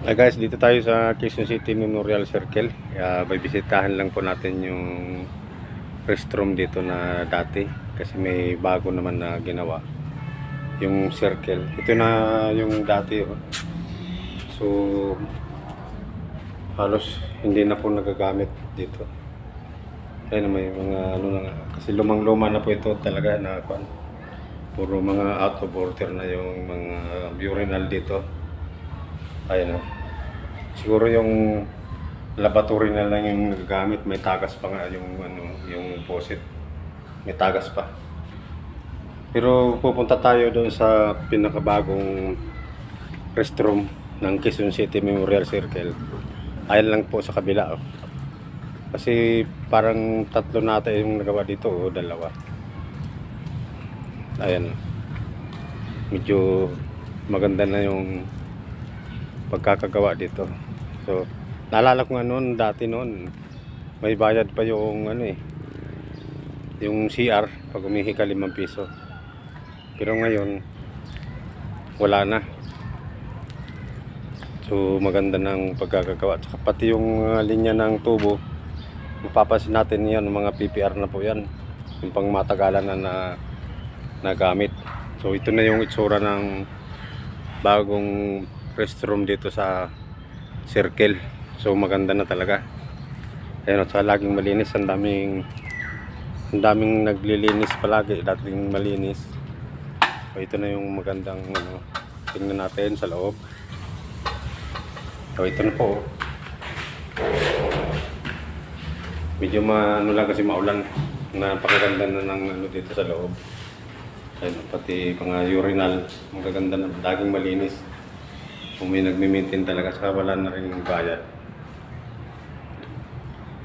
Hi guys, dito tayo sa Quezon City Memorial Circle. Bibisitahan lang po natin yung restroom dito na dati kasi may bago naman na ginawa yung circle. Ito na yung dati, oh. So halos hindi na po nagagamit dito. Ayun, may mga ano na, kasi lumang-luma na po ito talaga na puro mga out of order na yung mga urinal dito. Ayun, oh. Siguro yung laboratory na lang yung nagagamit, may tagas pa nga yung yung faucet. May tagas pa. Pero pupunta tayo doon sa pinakabagong restroom ng Quezon City Memorial Circle. Ayun lang po sa kabila, oh. Kasi parang tatlo nata yung nagawa dito, o dalawa. Ayan. Medyo maganda na yung pagkakagawa dito. So, naalala ko nga noon, dati noon, may bayad pa yung yung CR pag umihi ka 5 piso. Pero ngayon, wala na. So, maganda ng pagkakagawa. Tsaka pati yung linya ng tubo, mapapansin natin yan, mga PPR na po yan. Yung pang matagalan na nagamit. So, ito na yung itsura ng bagong restroom dito sa circle. So maganda na talaga. Ayun, at saka laging malinis. Ang daming naglilinis palagi, dating malinis. So ito na yung magandang tingnan natin sa loob. So ito na po. Medyo lang kasi maulan. Napakaganda na ng dito sa loob. Ayun, pati mga urinal, magaganda na, laging malinis. Kung may nagmi-maintain talaga, saka wala na rin bayad.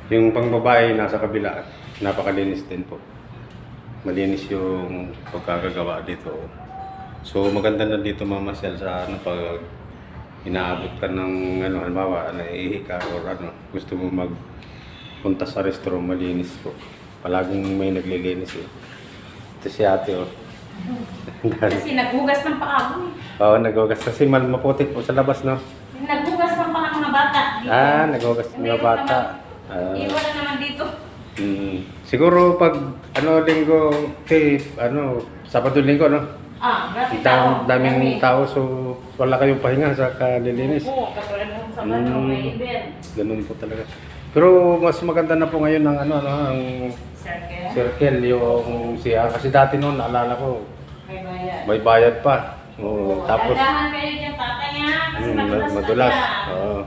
Yung pangbabae nasa kabila, napakalinis din po. Malinis yung pagkakagawa dito. So maganda na dito mamasyal sa pag inaabot ka ng halimbawa, naiihi ka or gusto mo magpunta sa restroom, malinis po. Palaging may naglilinis eh. Ito si ate, oh. Kasi naghugas ng paa mo. Oo, naghugas. Kasi maputik po sa labas, no? Naghugas ng paa ng mga bata. Dito. Naghugas ng mga bata. Iwan na naman dito. Siguro pag linggo, Sabado linggo, no? Grabe tao. Daming tao, so wala kayong pahinga sa kalilinis. Oo, katulad mo sa Sabado, may event. Ganun po talaga. Pero mas maganda na po ngayon ang ang circle yung siya. Kasi dati noon, naalala ko, May bayad. may bayad pa. Tapos Dandahan kayo dyan, tatay ha. Kasi madulas. Oo.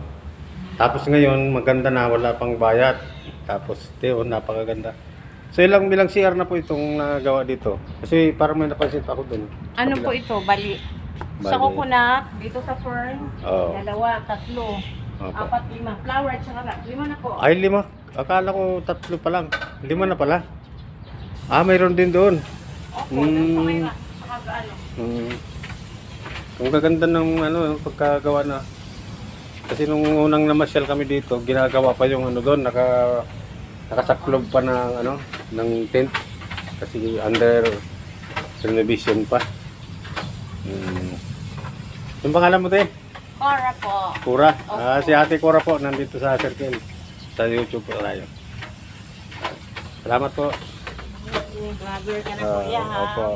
Tapos ngayon, maganda na, wala pang bayad. Tapos, napakaganda. So, ilang bilang CR na po itong nagawa dito? Kasi parang may napansin pa ako dun. Ano po ito? Bali. Sa coconut, dito sa fern, Oo. 2, 3, 4, 5. Flower, tsaka 5 na po. Ay, 5. Akala ko 3 pa lang. 5 na pala. Mayroon din doon. Opo, dun sa may Ang gaganda ng pagkagawa na. Kasi nung unang namasyal kami dito, ginagawa pa yung doon, nakasaklob pa ng tent. Kasi under renovation pa. Yung pangalan mo, te? Cora po. Cora. Si Ate Cora po, nandito sa circle. Sa YouTube po tayo. Salamat po. Vlogger ka na kuya ha. Opo.